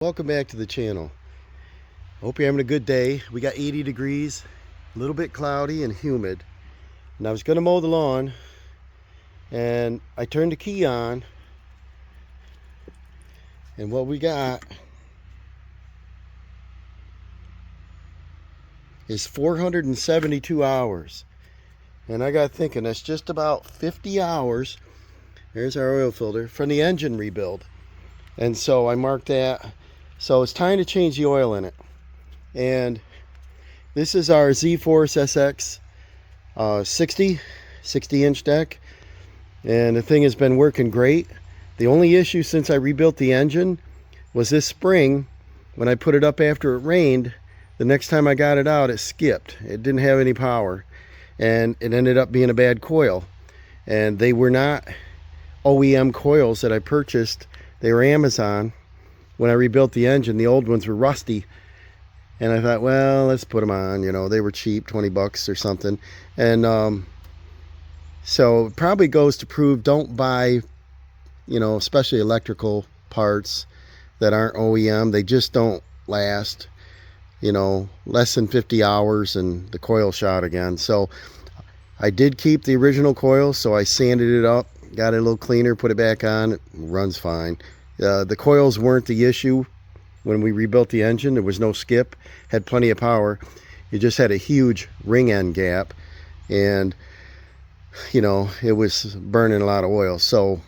Welcome back to the channel. Hope you're having a good day. We got 80 degrees, a little bit cloudy and humid. And I was going to mow the lawn and I turned the key on, and what we got is 472 hours. And I got thinking that's just about 50 hours. There's our oil filter from the engine rebuild. And so I marked that. So it's time to change the oil in it. And this is our Z-Force SX 60 inch deck, and the thing has been working great. The only issue since I rebuilt the engine was this spring when I put it up after it rained. The next time I got it out, it skipped. It didn't have any power, and it ended up being a bad coil. And they were not OEM coils that I purchased. They were Amazon. When I rebuilt the engine, the old ones were rusty, and I thought, well, let's put them on. You know, they were cheap, 20 bucks or something. And so it probably goes to prove, don't buy, you know, especially electrical parts that aren't OEM. They just don't last, you know, less than 50 hours and the coil shot again. So I did keep the original coil, so I sanded it up, got it a little cleaner, put it back on. It runs fine. The coils weren't the issue when we rebuilt the engine. There was no skip, had plenty of power. You just had a huge ring end gap, and you know, it was burning a lot of oil. So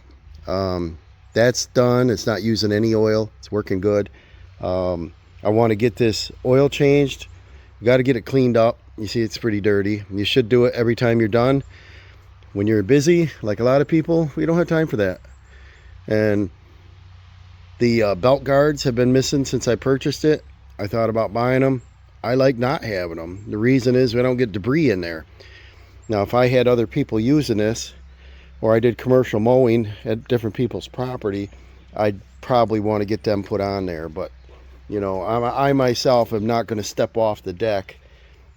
that's done. It's not using any oil. It's working good. I want to get this oil changed. You got to get it cleaned up. You see it's pretty dirty. You should do it every time you're done. When you're busy, like a lot of people, we don't have time for that. And the belt guards have been missing since I purchased it. I thought about buying them. I like not having them. The reason is we don't get debris in there. Now, if I had other people using this, or I did commercial mowing at different people's property, I'd probably want to get them put on there. But, you know, I myself am not going to step off the deck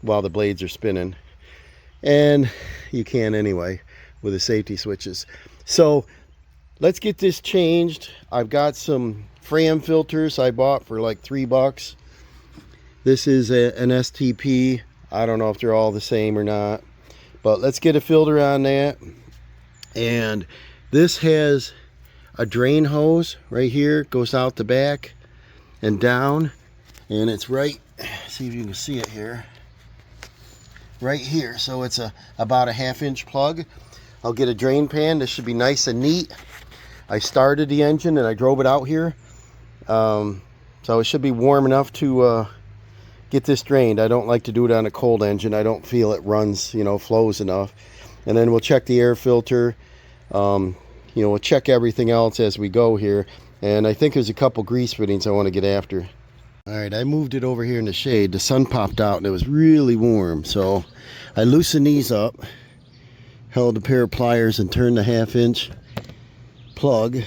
while the blades are spinning. And you can anyway with the safety switches. So let's get this changed. I've got some Fram filters I bought for like $3. This is an STP. I don't know if they're all the same or not, but let's get a filter on that. And this has a drain hose right here. It goes out the back and down, and it's right, see if you can see it here, right here. So it's about a 1/2 inch plug. I'll get a drain pan. This should be nice and neat. I started the engine and I drove it out here, so it should be warm enough to get this drained. I don't like to do it on a cold engine. I don't feel it runs, you know, flows enough. And then we'll check the air filter. You know, we'll check everything else as we go here. And I think there's a couple grease fittings I want to get after. All right, I moved it over here in the shade. The sun popped out and it was really warm, so I loosened these up, held a pair of pliers and turned the 1/2 inch plug.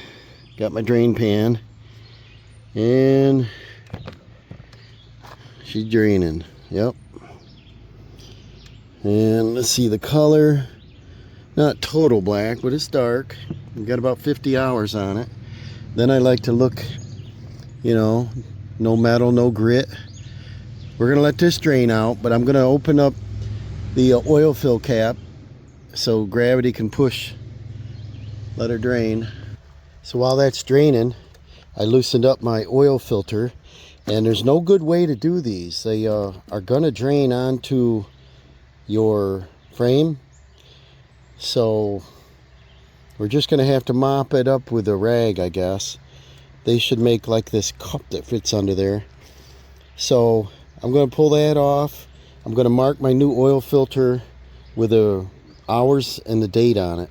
Got my drain pan, and she's draining. Yep. And let's see the color. Not total black, but it's dark. We've got about 50 hours on it. Then I like to look, you know, no metal, no grit. We're gonna let this drain out, but I'm gonna open up the oil fill cap so gravity can push, let her drain. So while that's draining, I loosened up my oil filter, and there's no good way to do these. They are gonna drain onto your frame, so we're just gonna have to mop it up with a rag, I guess. They should make like this cup that fits under there. So I'm gonna pull that off. I'm gonna mark my new oil filter with the hours and the date on it.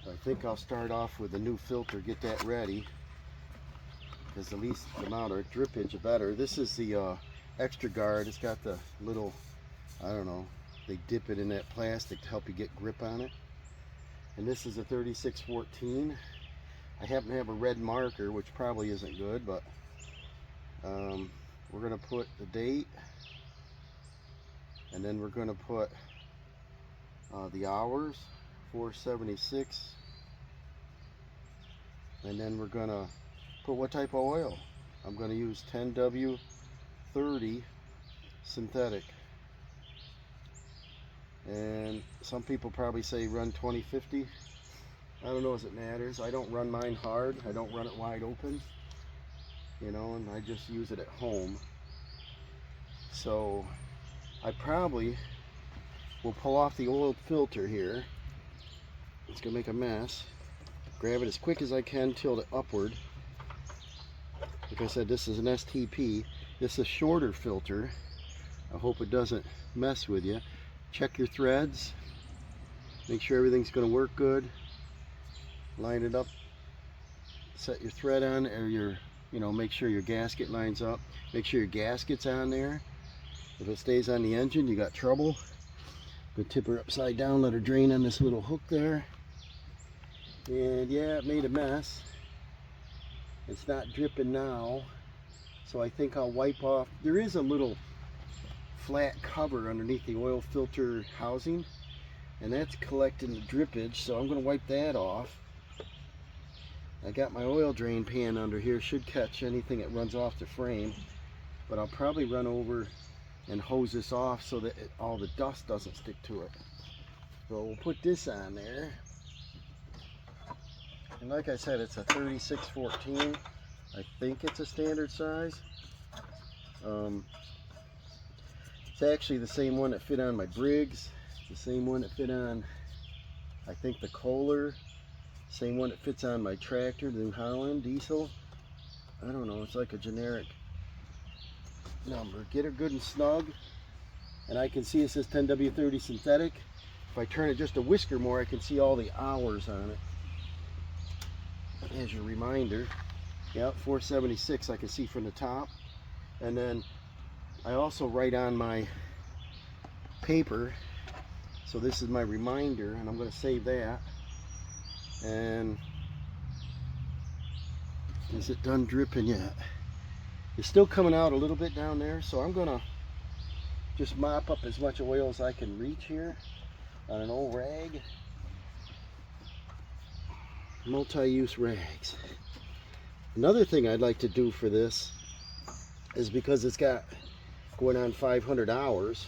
I think I'll start off with the new filter, get that ready, because the least amount of drippage the better. This is the extra guard. It's got the little, I don't know, they dip it in that plastic to help you get grip on it. And this is a 3614. I happen to have a red marker, which probably isn't good, but we're going to put the date, and then we're going to put the hours, 476. And then we're gonna put what type of oil? I'm gonna use 10W30 synthetic. And some people probably say run 2050. I don't know if it matters. I don't run mine hard. I don't run it wide open, you know, and I just use it at home. So I probably will pull off the oil filter here. It's gonna make a mess. Grab it as quick as I can, tilt it upward. Like I said, this is an STP. This is a shorter filter. I hope it doesn't mess with you. Check your threads. Make sure everything's gonna work good. Line it up. Set your thread on, or make sure your gasket lines up. Make sure your gasket's on there. If it stays on the engine, you got trouble. Go tip her upside down, let her drain on this little hook there. And yeah, it made a mess. It's not dripping now, so I think I'll wipe off. There is a little flat cover underneath the oil filter housing, and that's collecting the drippage, so I'm going to wipe that off. I got my oil drain pan under here, should catch anything that runs off the frame, but I'll probably run over and hose this off so that all the dust doesn't stick to it. So we'll put this on there. And like I said, it's a 3614. I think it's a standard size. It's actually the same one that fit on my Briggs. It's the same one that fit on, I think, the Kohler. Same one that fits on my tractor, the New Holland diesel. I don't know, it's like a generic number. Get her good and snug. And I can see it says 10W30 synthetic. If I turn it just a whisker more, I can see all the hours on it. As your reminder. Yep, 476 I can see from the top. And then I also write on my paper, so this is my reminder, and I'm going to save that. And is it done dripping yet? It's still coming out a little bit down there, so I'm going to just mop up as much oil as I can reach here on an old rag. Multi-use rags. Another thing I'd like to do for this is, because it's got going on 500 hours,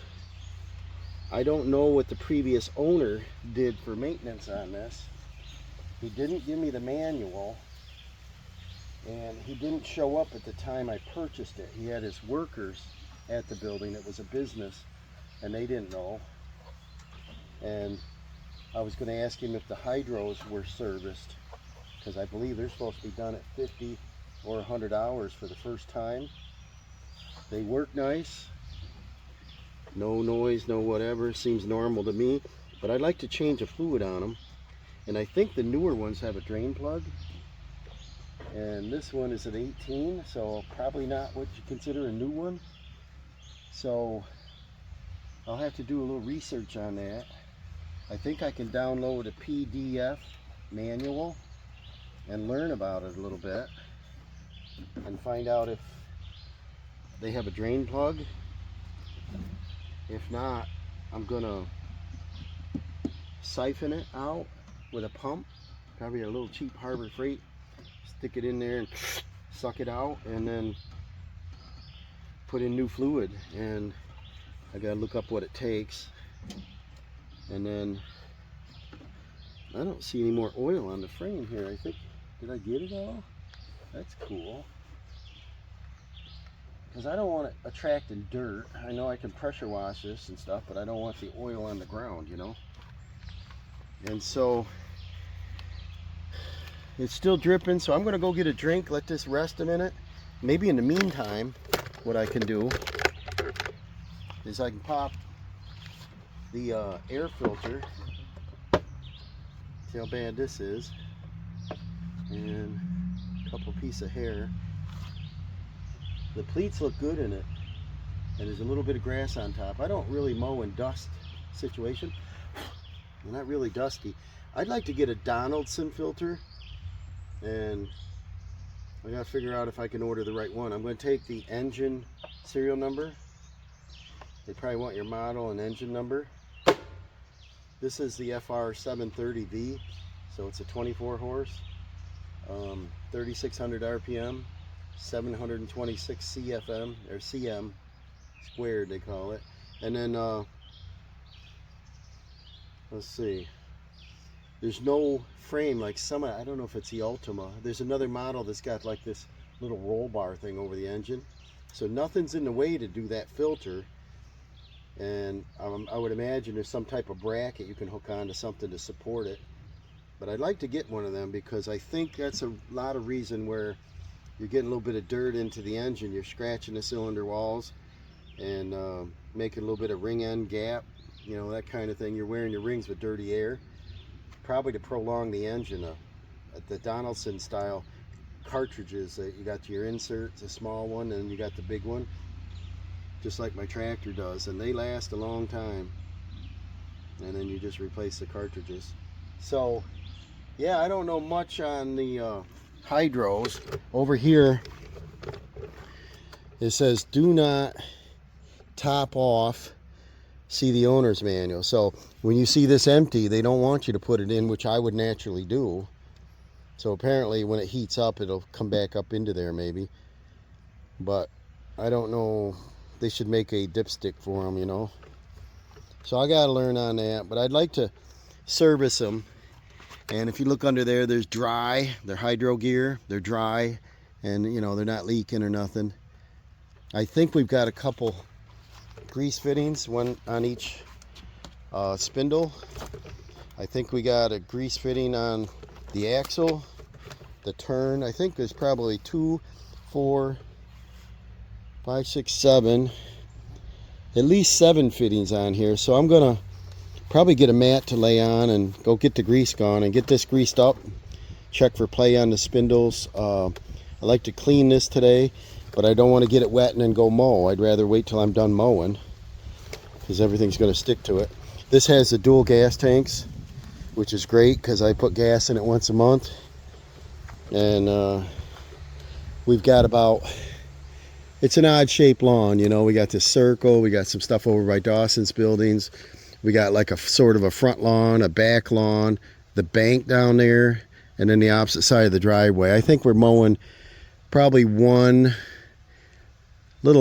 I don't know what the previous owner did for maintenance on this. He didn't give me the manual, and he didn't show up at the time I purchased it. He had his workers at the building. It was a business, and they didn't know. And I was going to ask him if the hydros were serviced, because I believe they're supposed to be done at 50 or 100 hours for the first time. They work nice, no noise, no whatever, seems normal to me, but I'd like to change a fluid on them. And I think the newer ones have a drain plug, and this one is at 18, so probably not what you consider a new one. So I'll have to do a little research on that. I think I can download a PDF manual and learn about it a little bit and find out if they have a drain plug. If not, I'm gonna siphon it out with a pump, probably a little cheap Harbor Freight, stick it in there and suck it out, and then put in new fluid. And I gotta look up what it takes. And then I don't see any more oil on the frame here. I think, did I get it all? That's cool. Because I don't want it attracting dirt. I know I can pressure wash this and stuff, but I don't want the oil on the ground, you know. And so it's still dripping, so I'm going to go get a drink, let this rest a minute. Maybe in the meantime, what I can do is I can pop the air filter. See how bad this is. And a couple pieces of hair. The pleats look good in it, and there's a little bit of grass on top. I don't really mow in dust situation. They're not really dusty. I'd like to get a Donaldson filter, and I gotta figure out if I can order the right one. I'm going to take the engine serial number. They probably want your model and engine number. This is the FR730V, so it's a 24 horse. 3600 RPM, 726 CFM, or CM squared they call it. And then let's see, there's no frame like some, I don't know if it's the Ultima. There's another model that's got like this little roll bar thing over the engine, so nothing's in the way to do that filter. And I would imagine there's some type of bracket you can hook onto something to support it. But I'd like to get one of them, because I think that's a lot of reason where you're getting a little bit of dirt into the engine. You're scratching the cylinder walls and making a little bit of ring end gap, you know, that kind of thing. You're wearing your rings with dirty air, probably to prolong the engine. The Donaldson style cartridges, you got your inserts, a small one, and you got the big one, just like my tractor does, and they last a long time. And then you just replace the cartridges. So yeah, I don't know much on the hydros. Over here it says do not top off, see the owner's manual. So when you see this empty, they don't want you to put it in, which I would naturally do. So apparently when it heats up, it'll come back up into there maybe, but I don't know. They should make a dipstick for them, you know. So I gotta learn on that, but I'd like to service them. And if you look under there, there's dry. They're hydro gear. They're dry, and you know, they're not leaking or nothing. I think we've got a couple grease fittings, one on each spindle. I think we got a grease fitting on the axle, the turn. I think there's probably 2, 4, 5, 6, 7, at least 7 fittings on here. So I'm gonna probably get a mat to lay on and go get the grease gone and get this greased up, check for play on the spindles. I like to clean this today, but I don't want to get it wet and then go mow. I'd rather wait till I'm done mowing, because everything's going to stick to it. This has the dual gas tanks, which is great because I put gas in it once a month. And we've got about, it's an odd shaped lawn, you know. We got this circle, we got some stuff over by Dawson's buildings. We got like a sort of a front lawn, a back lawn, the bank down there, and then the opposite side of the driveway. I think we're mowing probably little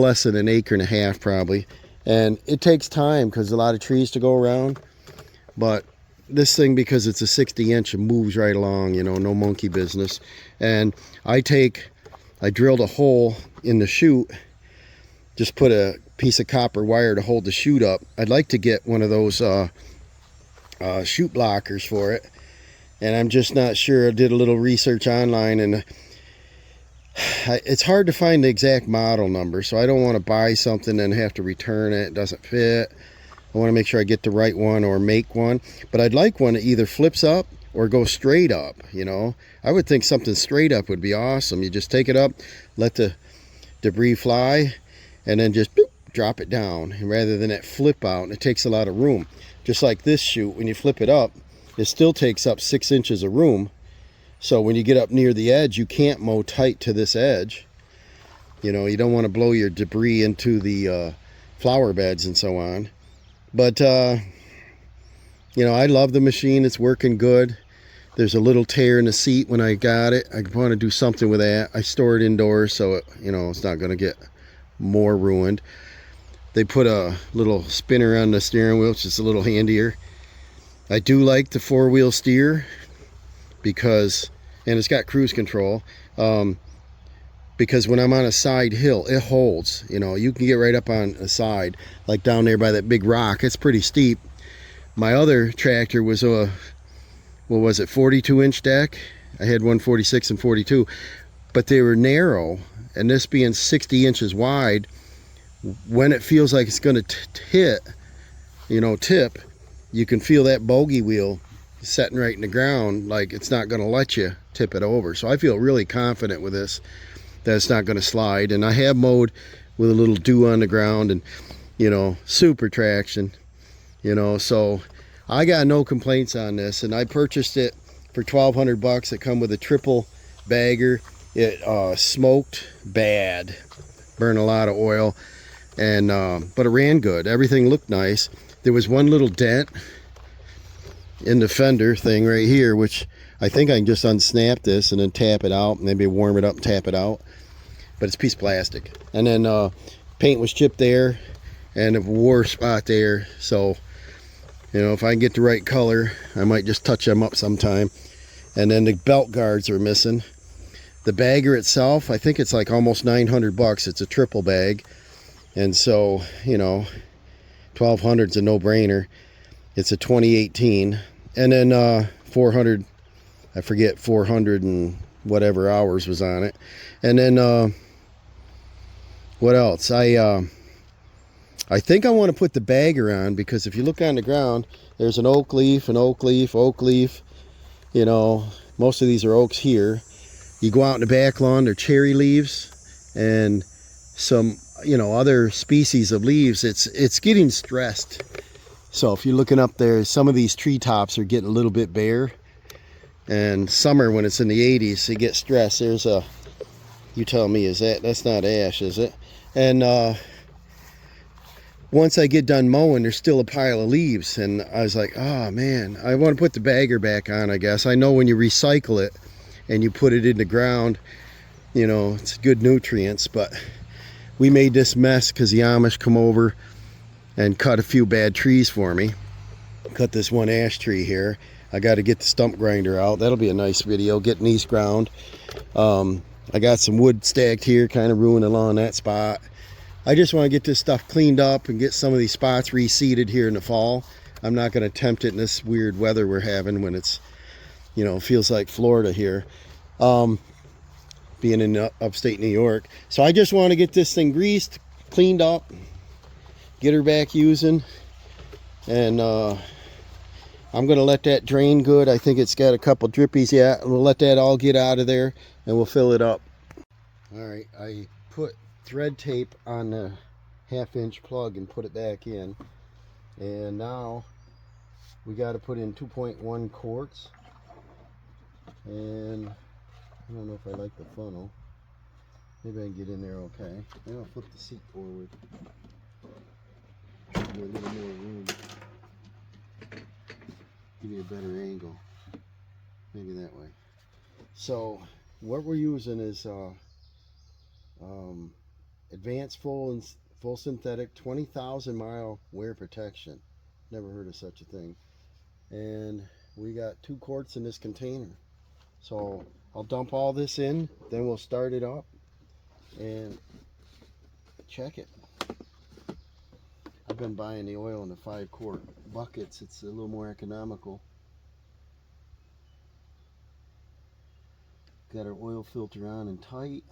less than 1.5 acres probably. And it takes time because a lot of trees to go around. But this thing, because it's a 60-inch, it moves right along, you know, no monkey business. And I drilled a hole in the chute, just put a piece of copper wire to hold the chute up. I'd like to get one of those chute blockers for it, and I'm just not sure. I did a little research online, and it's hard to find the exact model number, so I don't want to buy something and have to return it. It doesn't fit. I want to make sure I get the right one or make one, but I'd like one that either flips up or goes straight up, you know. I would think something straight up would be awesome. You just take it up, let the debris fly, and then just boop, drop it down, and rather than that flip out, and it takes a lot of room. Just like this chute, when you flip it up, it still takes up 6 inches of room. So when you get up near the edge, you can't mow tight to this edge. You know, you don't want to blow your debris into the flower beds and so on. But you know, I love the machine. It's working good. There's a little tear in the seat when I got it. I want to do something with that. I store it indoors, so it, you know, it's not going to get more ruined. They put a little spinner on the steering wheel, which is a little handier. I do like the 4-wheel steer because, and it's got cruise control, because when I'm on a side hill, it holds. You know, you can get right up on a side, like down there by that big rock. It's pretty steep. My other tractor was a, what was it, 42-inch deck. I had one 46 and 42, but they were narrow, and this being 60 inches wide, when it feels like it's going to tip, you can feel that bogey wheel setting right in the ground, like it's not going to let you tip it over. So I feel really confident with this that it's not going to slide. And I have mowed with a little dew on the ground, and you know, super traction, you know, so I got no complaints on this. And I purchased it for $1,200. It come with a triple bagger. It smoked bad, burned a lot of oil, and but it ran good. Everything looked nice. There was one little dent in the fender thing right here, which I think I can just unsnap this and then tap it out, maybe warm it up and tap it out. But it's a piece of plastic. And then paint was chipped there and a war spot there. So, you know, if I can get the right color, I might just touch them up sometime. And then the belt guards are missing. The bagger itself, I think it's like almost 900 bucks. It's a triple bag. And so, you know, 1200 is a no-brainer. It's a 2018. And then 400, I forget, 400 and whatever hours was on it. And then what else? I think I want to put the bagger on, because if you look on the ground, there's an oak leaf, oak leaf. You know, most of these are oaks here. You go out in the back lawn, they're cherry leaves and some, you know, other species of leaves. It's getting stressed. So if you're looking up there, some of these treetops are getting a little bit bare. And summer, when it's in the 80s, it gets stressed. There's a, you tell me, that's not ash, is it? And once I get done mowing, there's still a pile of leaves. And I was like, oh man, I want to put the bagger back on, I guess. I know when you recycle it and you put it in the ground, you know, it's good nutrients. But we made this mess because the Amish come over and cut a few bad trees for me. Cut this one ash tree here. I got to get the stump grinder out. That'll be a nice video, getting these ground. I got some wood stacked here, kind of ruined along that spot. I just want to get this stuff cleaned up and get some of these spots reseeded here in the fall. I'm not going to attempt it in this weird weather we're having when it's, you know, feels like Florida here, being in upstate New York. So I just want to get this thing greased, cleaned up, get her back using, and I'm going to let that drain good. I think it's got a couple drippies yet. We'll let that all get out of there and we'll fill it up. All right, I put thread tape on the 1/2-inch plug and put it back in. And now we got to put in 2.1 quarts. And I don't know if I like the funnel. Maybe I can get in there okay. Maybe I'll flip the seat forward. Give me a little more room. Give me a better angle. Maybe that way. So what we're using is advanced full synthetic 20,000 mile wear protection. Never heard of such a thing. And we got 2 quarts in this container. So I'll dump all this in, then we'll start it up and check it. I've been buying the oil in the 5-quart buckets. It's a little more economical. Got our oil filter on and tight.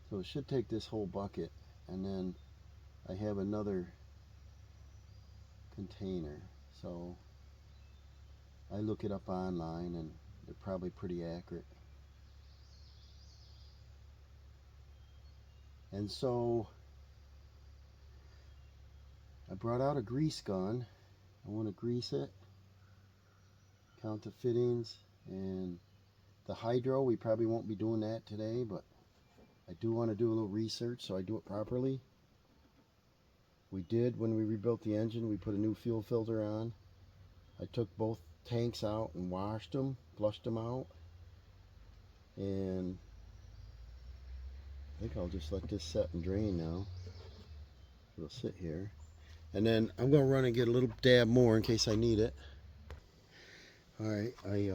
So it should take this whole bucket, and then I have another container. So I look it up online and they're probably pretty accurate. And so I brought out a grease gun. I want to grease it, count the fittings, and the hydro, we probably won't be doing that today, but I do want to do a little research so I do it properly. We did, when we rebuilt the engine, we put a new fuel filter on. I took both tanks out and washed them, flushed them out, and I think I'll just let this set and drain now. It'll sit here, and then I'm going to run and get a little dab more in case I need it. Alright, I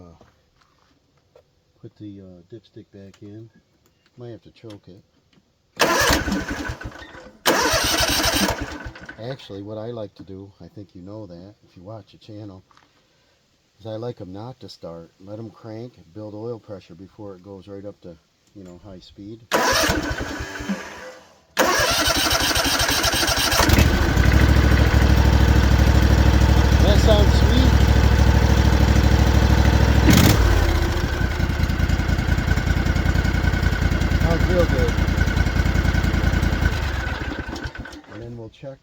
put the dipstick back in. Might have to choke it. Actually, what I like to do, I think you know that if you watch the channel, is I like them not to start. Let them crank, build oil pressure before it goes right up to, you know, high speed. That sounds sweet. Sounds real good. And then we'll check.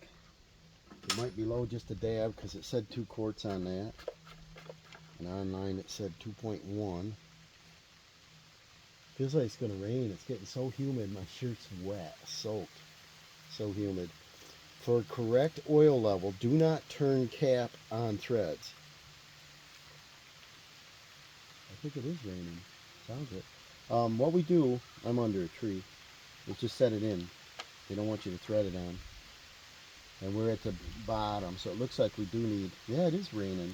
It might be low just a dab because it said 2 quarts on that. And online it said 2.1. Feels like it's going to rain. It's getting so humid. My shirt's wet, soaked. So humid. For correct oil level, do not turn cap on threads. think it is raining. Sounds it. What we do, I'm under a tree, is just set it in. They don't want you to thread it on. And we're at the bottom, so it looks like we do need, yeah, it is raining.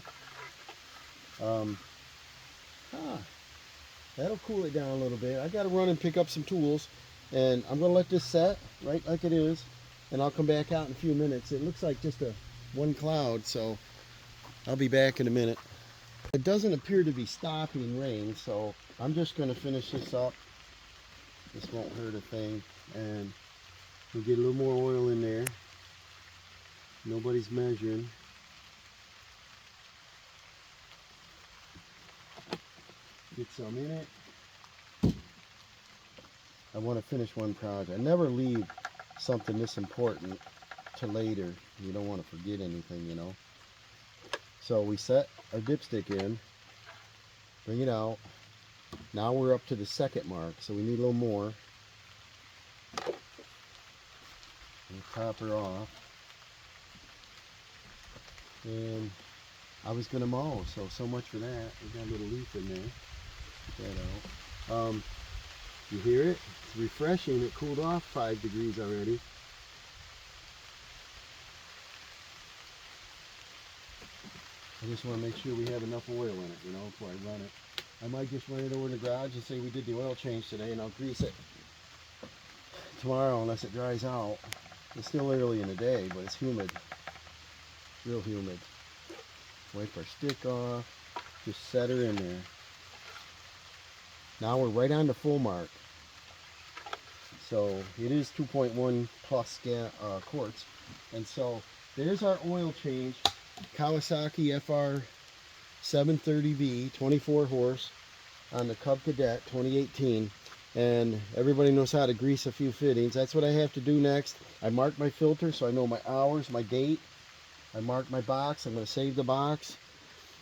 That'll cool it down a little bit. I gotta run and pick up some tools, and I'm gonna let this set right like it is, and I'll come back out in a few minutes. It looks like just one cloud, so I'll be back in a minute. It doesn't appear to be stopping rain, so I'm just gonna finish this up. This won't hurt a thing, and we'll get a little more oil in there. Nobody's measuring. Get some in it. I want to finish one project. I never leave something this important to later. You don't want to forget anything, you know. So we set our dipstick in, bring it out. Now we're up to the second mark, so we need a little more. We'll top her off. And I was gonna mow, so much for that. We got a little leaf in there. Get that out. You hear it? It's refreshing. It cooled off 5 degrees already. I just want to make sure we have enough oil in it, you know, before I run it. I might just run it over in the garage and say we did the oil change today, and I'll grease it tomorrow unless it dries out. It's still early in the day, but it's humid. Real humid. Wipe our stick off. Just set her in there. Now we're right on the full mark. So it is 2.1 plus quarts. And so there's our oil change. Kawasaki FR730V, 24 horse on the Cub Cadet 2018. And everybody knows how to grease a few fittings. That's what I have to do next. I mark my filter so I know my hours, my date. I mark my box. I'm going to save the box.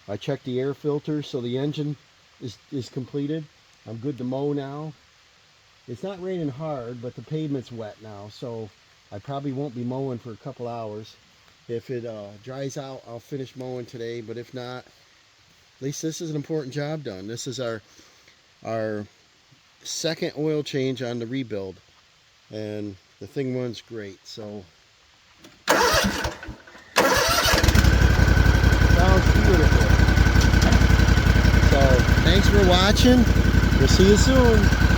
I check the air filter so the engine is completed. I'm good to mow now. It's not raining hard, but the pavement's wet now, so I probably won't be mowing for a couple hours. If it dries out, I'll finish mowing today, but if not, at least this is an important job done. This is our second oil change on the rebuild, and the thing runs great. So sounds beautiful. So thanks for watching. We'll see you soon.